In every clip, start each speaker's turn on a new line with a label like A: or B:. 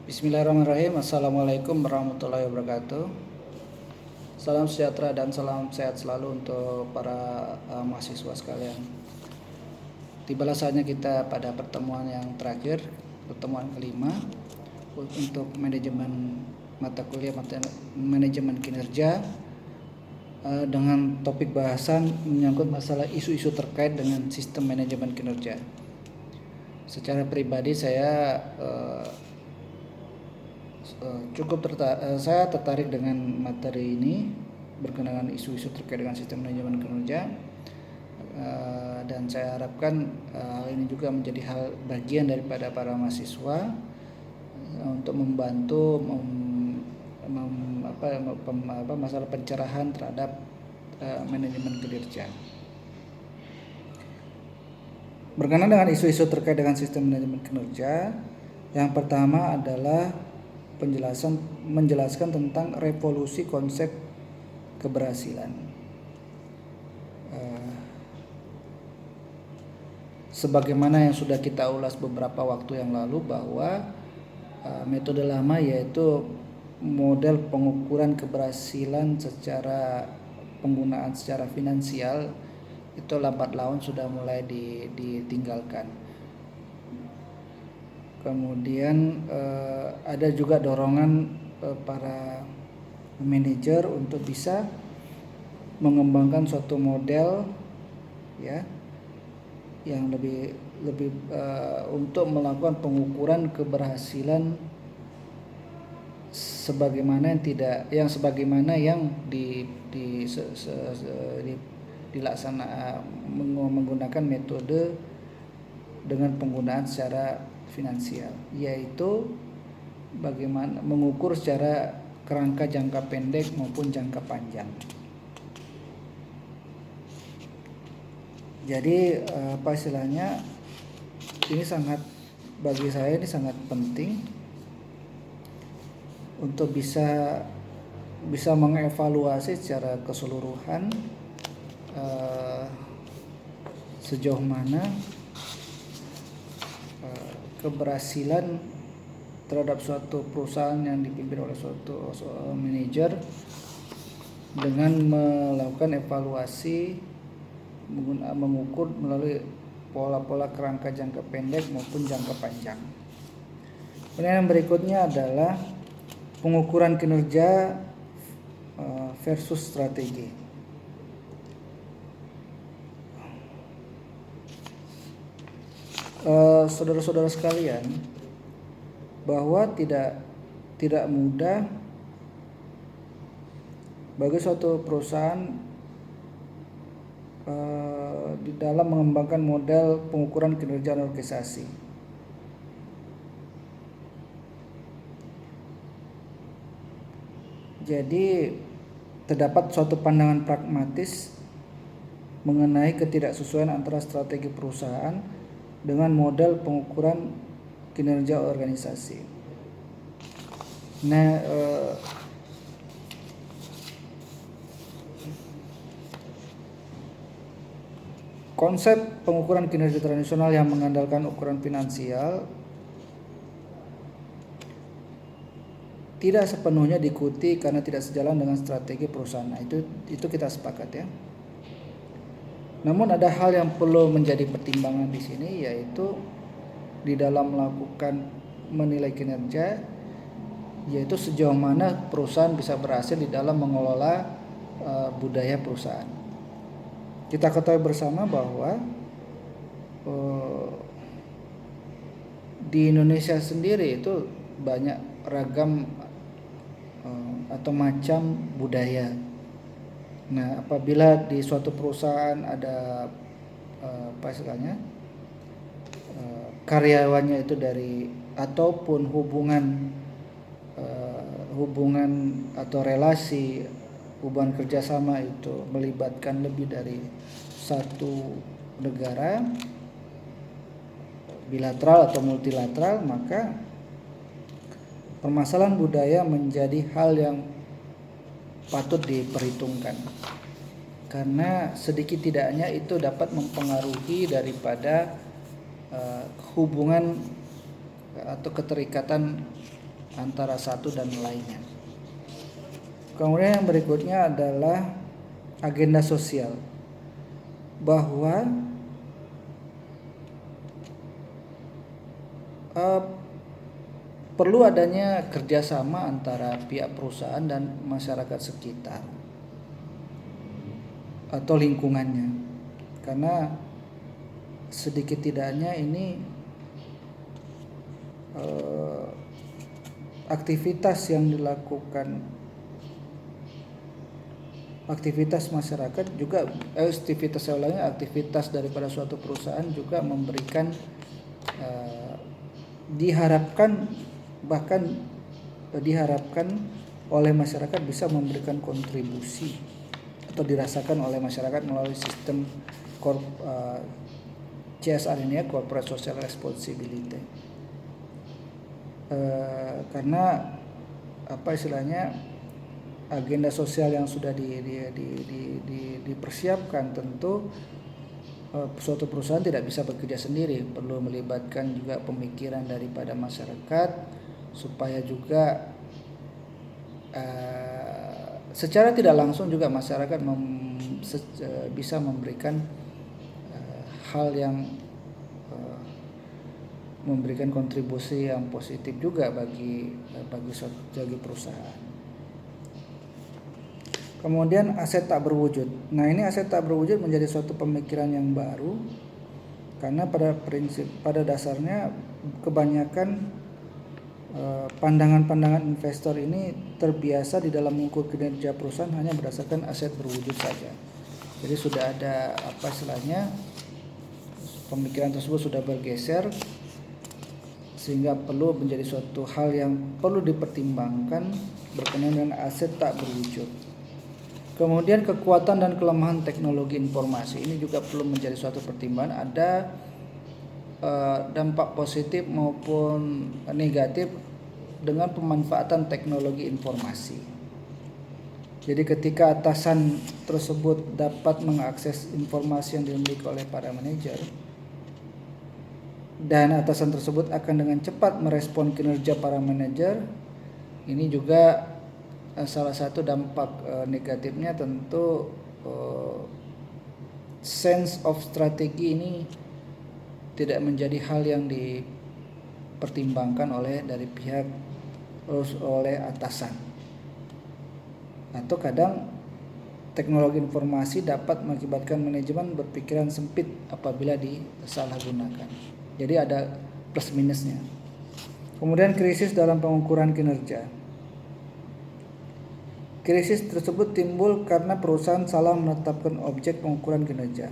A: Bismillahirrahmanirrahim. Assalamualaikum warahmatullahi wabarakatuh. Salam sejahtera dan salam sehat selalu untuk para mahasiswa sekalian. Tibalah saatnya kita pada pertemuan yang terakhir, pertemuan kelima untuk manajemen mata kuliah manajemen kinerja dengan topik bahasan menyangkut masalah isu-isu terkait dengan sistem manajemen kinerja. Secara pribadi saya saya tertarik dengan materi ini berkenaan isu-isu terkait dengan sistem manajemen kinerja, dan saya harapkan hal ini juga menjadi hal bagian daripada para mahasiswa untuk membantu masalah pencerahan terhadap manajemen kinerja. Berkenaan dengan isu-isu terkait dengan sistem manajemen kinerja, yang pertama adalah menjelaskan tentang revolusi konsep keberhasilan. Sebagaimana yang sudah kita ulas beberapa waktu yang lalu bahwa metode lama yaitu model pengukuran keberhasilan secara penggunaan secara finansial itu lambat laun sudah mulai ditinggalkan. Kemudian ada juga dorongan para manajer untuk bisa mengembangkan suatu model ya yang lebih untuk melakukan pengukuran keberhasilan sebagaimana yang dilaksanakan menggunakan metode dengan penggunaan secara finansial, yaitu bagaimana mengukur secara kerangka jangka pendek maupun jangka panjang. Jadi istilahnya ini bagi saya ini sangat penting untuk bisa mengevaluasi secara keseluruhan sejauh mana keberhasilan terhadap suatu perusahaan yang dipimpin oleh suatu manajer dengan melakukan evaluasi mengukur melalui pola-pola kerangka jangka pendek maupun jangka panjang. Kemudian yang berikutnya adalah pengukuran kinerja versus strategi. Saudara-saudara sekalian, bahwa tidak mudah bagi suatu perusahaan di dalam mengembangkan model pengukuran kinerja organisasi. Jadi terdapat suatu pandangan pragmatis mengenai ketidaksesuaian antara strategi perusahaan dengan model pengukuran kinerja organisasi. Nah, konsep pengukuran kinerja tradisional yang mengandalkan ukuran finansial tidak sepenuhnya diikuti karena tidak sejalan dengan strategi perusahaan. Nah, itu kita sepakat ya. Namun ada hal yang perlu menjadi pertimbangan di sini, yaitu di dalam melakukan menilai kinerja, yaitu sejauh mana perusahaan bisa berhasil di dalam mengelola budaya perusahaan. Kita ketahui bersama bahwa di Indonesia sendiri itu banyak ragam atau macam budaya. Nah, apabila di suatu perusahaan ada karyawannya itu ataupun hubungan atau relasi hubungan kerjasama itu melibatkan lebih dari satu negara, bilateral atau multilateral, maka permasalahan budaya menjadi hal yang patut diperhitungkan, karena sedikit tidaknya itu dapat mempengaruhi daripada hubungan atau keterikatan antara satu dan lainnya. Kemudian yang berikutnya adalah agenda sosial, bahwa perlu adanya kerjasama antara pihak perusahaan dan masyarakat sekitar atau lingkungannya, karena sedikit tidaknya ini aktivitas yang dilakukan, aktivitas masyarakat juga aktivitas daripada suatu perusahaan juga memberikan diharapkan oleh masyarakat bisa memberikan kontribusi atau dirasakan oleh masyarakat melalui sistem CSR ini, Corporate Social Responsibility. Karena agenda sosial yang sudah dipersiapkan, tentu suatu perusahaan tidak bisa bekerja sendiri, perlu melibatkan juga pemikiran daripada masyarakat supaya juga secara tidak langsung juga masyarakat bisa memberikan hal yang memberikan kontribusi yang positif juga bagi perusahaan. Kemudian aset tak berwujud. Nah, ini aset tak berwujud menjadi suatu pemikiran yang baru, karena pada dasarnya kebanyakan pandangan-pandangan investor ini terbiasa di dalam mengukur kinerja perusahaan hanya berdasarkan aset berwujud saja. Jadi sudah ada pemikiran tersebut sudah bergeser, sehingga perlu menjadi suatu hal yang perlu dipertimbangkan berkenaan dengan aset tak berwujud. Kemudian kekuatan dan kelemahan teknologi informasi ini juga perlu menjadi suatu pertimbangan. Ada dampak positif maupun negatif dengan pemanfaatan teknologi informasi. Jadi ketika atasan tersebut dapat mengakses informasi yang dimiliki oleh para manajer, dan atasan tersebut akan dengan cepat merespon kinerja para manajer, ini juga salah satu dampak negatifnya tentu sense of strategi ini tidak menjadi hal yang dipertimbangkan oleh atasan. Atau kadang teknologi informasi dapat mengakibatkan manajemen berpikiran sempit apabila disalahgunakan. Jadi ada plus minusnya. Kemudian krisis dalam pengukuran kinerja. Krisis tersebut timbul karena perusahaan salah menetapkan objek pengukuran kinerja.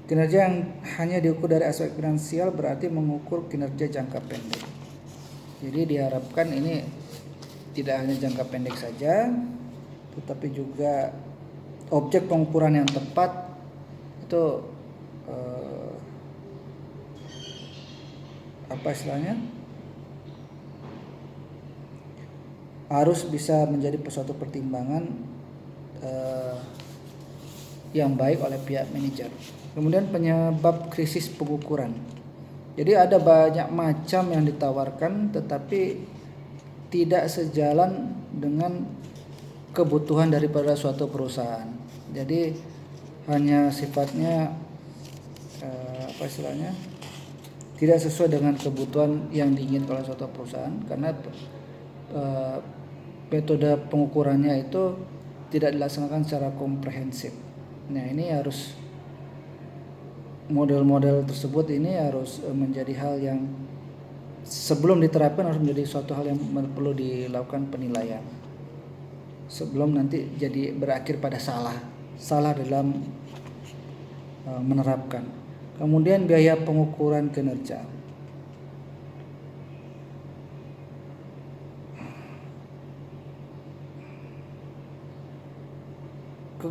A: Kinerja yang hanya diukur dari aspek finansial berarti mengukur kinerja jangka pendek. Jadi diharapkan ini tidak hanya jangka pendek saja, tetapi juga objek pengukuran yang tepat itu harus bisa menjadi suatu pertimbangan yang baik oleh pihak manajer. Kemudian penyebab krisis pengukuran. Jadi ada banyak macam yang ditawarkan, tetapi tidak sejalan dengan kebutuhan daripada suatu perusahaan. Jadi hanya sifatnya tidak sesuai dengan kebutuhan yang diinginkan oleh suatu perusahaan, karena metode pengukurannya itu tidak dilaksanakan secara komprehensif. Nah, ini harus model-model tersebut ini harus menjadi hal yang sebelum diterapkan harus menjadi suatu hal yang perlu dilakukan penilaian sebelum nanti jadi berakhir pada salah dalam menerapkan. Kemudian biaya pengukuran kinerja.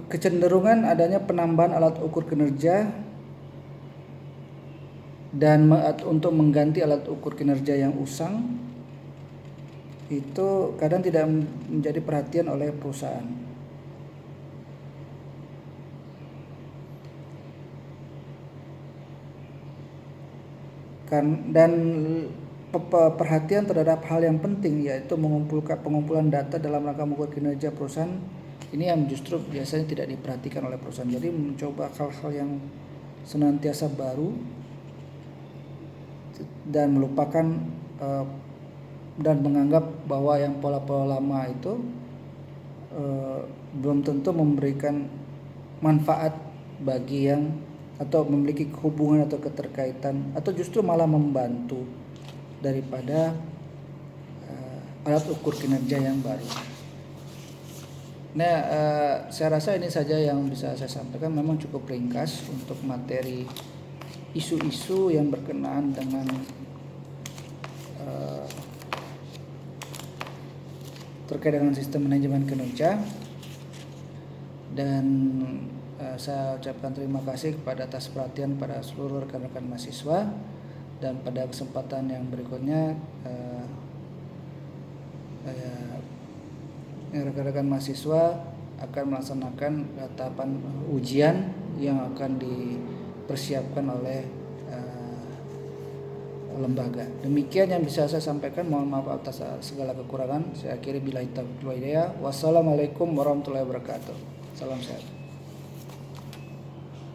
A: Kecenderungan adanya penambahan alat ukur kinerja dan untuk mengganti alat ukur kinerja yang usang itu kadang tidak menjadi perhatian oleh perusahaan. Dan perhatian terhadap hal yang penting, yaitu pengumpulan data dalam rangka mengukur kinerja perusahaan. Ini yang justru biasanya tidak diperhatikan oleh perusahaan. Jadi mencoba hal-hal yang senantiasa baru dan melupakan dan menganggap bahwa yang pola-pola lama itu belum tentu memberikan manfaat bagi yang atau memiliki hubungan atau keterkaitan, atau justru malah membantu daripada alat ukur kinerja yang baru. Nah, saya rasa ini saja yang bisa saya sampaikan. Memang cukup ringkas untuk materi isu-isu yang berkenaan dengan terkait dengan sistem manajemen kinerja. Dan saya ucapkan terima kasih kepada atas perhatian pada seluruh rekan-rekan mahasiswa, dan pada kesempatan yang berikutnya rekan-rekan mahasiswa akan melaksanakan tahapan ujian yang akan dipersiapkan oleh lembaga. Demikian yang bisa saya sampaikan. Mohon maaf atas segala kekurangan. Saya akhiri billahi taufiq wal hidayah. Wassalamualaikum warahmatullahi wabarakatuh. Salam sehat.